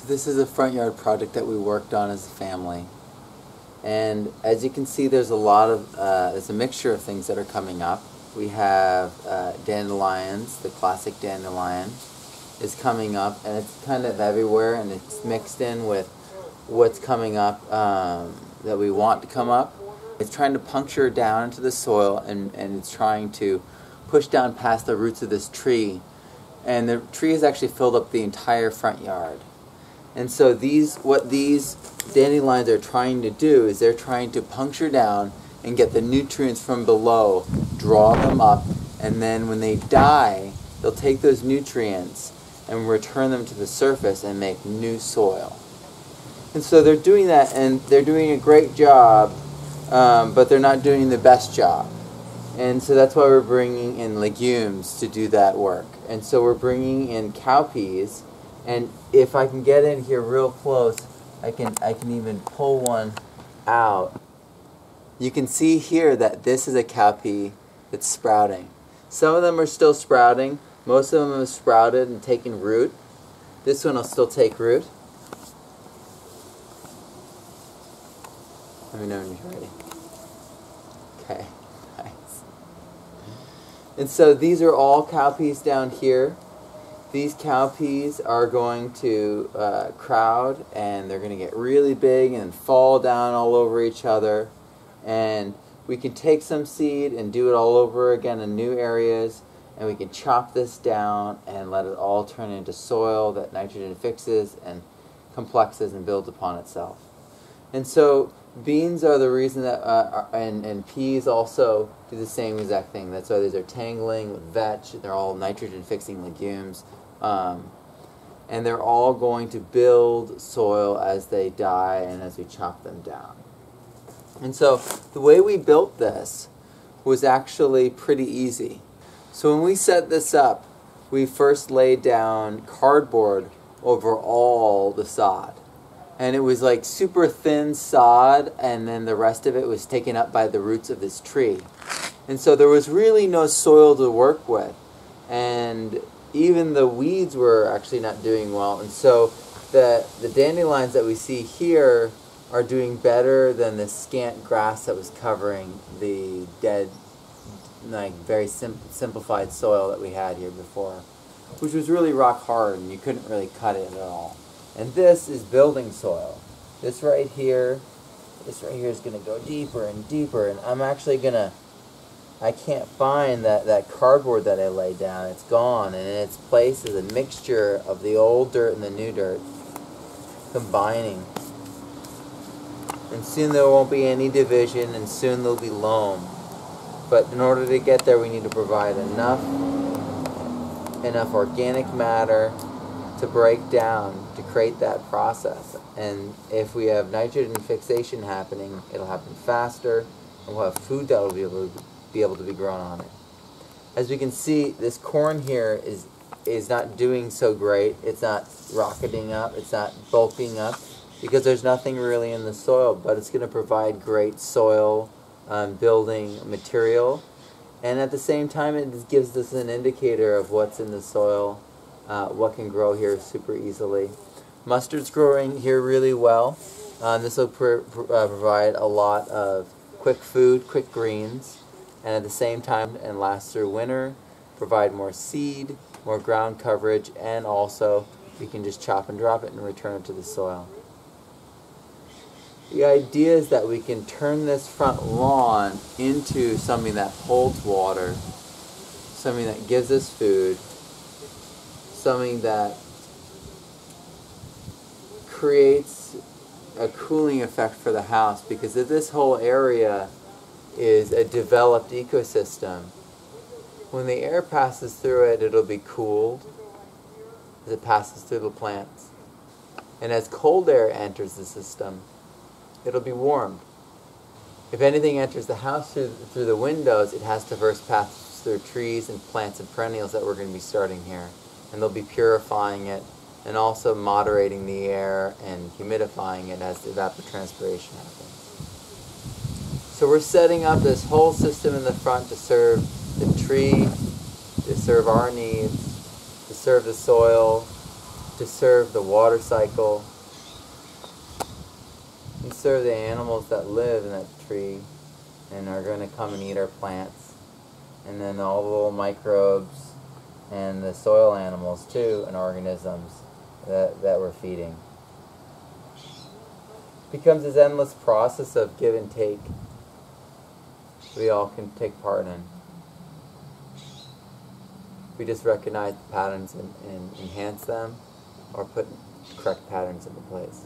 So this is a front yard project that we worked on as a family. And as you can see, there's a lot of, there's a mixture of things that are coming up. We have dandelions, the classic dandelion is coming up, and it's kind of everywhere, and it's mixed in with what's coming up that we want to come up. It's trying to puncture down into the soil, and it's trying to push down past the roots of this tree. And the tree has actually filled up the entire front yard. And so what these dandelions are trying to do is they're trying to puncture down and get the nutrients from below, draw them up, and then when they die, they'll take those nutrients and return them to the surface and make new soil. And so they're doing that, and they're doing a great job, but they're not doing the best job. And so that's why we're bringing in legumes to do that work. And so we're bringing in cowpeas, and if I can get in here real close, I can even pull one out. You can see here that this is a cowpea that's sprouting. Some of them are still sprouting. Most of them have sprouted and taken root. This one will still take root. Let me know when you're ready. Okay, nice. And so these are all cowpeas down here. These cowpeas are going to crowd, and they're going to get really big and fall down all over each other. And we can take some seed and do it all over again in new areas, and we can chop this down and let it all turn into soil that nitrogen fixes and complexes and builds upon itself. And so beans are the reason that, and peas also do the same exact thing. That's why these are tangling with vetch. They're all nitrogen fixing legumes. And they're all going to build soil as they die and as we chop them down. And so the way we built this was actually pretty easy. So when we set this up, we first laid down cardboard over all the sod. And it was like super thin sod, and then the rest of it was taken up by the roots of this tree. And so there was really no soil to work with. And even the weeds were actually not doing well. And so the dandelions that we see here are doing better than the scant grass that was covering the dead, like very simplified soil that we had here before, which was really rock hard and you couldn't really cut it at all. And this is building soil. This right here is going to go deeper and deeper, and I'm actually going to, I can't find that cardboard that I laid down. It's gone, and in its place is a mixture of the old dirt and the new dirt combining. And soon there won't be any division, and soon there'll be loam. But in order to get there, we need to provide enough organic matter to break down to create that process. And if we have nitrogen fixation happening, it'll happen faster, and we'll have food that will be able to be grown on it. As we can see, this corn here is not doing so great. It's not rocketing up, it's not bulking up, because there's nothing really in the soil, but it's going to provide great soil building material. And at the same time, it gives us an indicator of what's in the soil, what can grow here super easily. Mustard's growing here really well. This will provide a lot of quick food, quick greens, and at the same time, and last through winter, provide more seed, more ground coverage, and also we can just chop and drop it and return it to the soil. The idea is that we can turn this front lawn into something that holds water, something that gives us food, something that creates a cooling effect for the house, because if this whole area is a developed ecosystem, when the air passes through it, it'll be cooled as it passes through the plants. And as cold air enters the system, it'll be warmed. If anything enters the house through the windows, it has to first pass through trees and plants and perennials that we're going to be starting here. And they'll be purifying it and also moderating the air and humidifying it as the evapotranspiration happens. So we're setting up this whole system in the front to serve the tree, to serve our needs, to serve the soil, to serve the water cycle and serve the animals that live in that tree and are going to come and eat our plants, and then all the little microbes and the soil animals too, and organisms that we're feeding. It becomes this endless process of give and take we all can take part in. We just recognize the patterns and enhance them, or put correct patterns into place.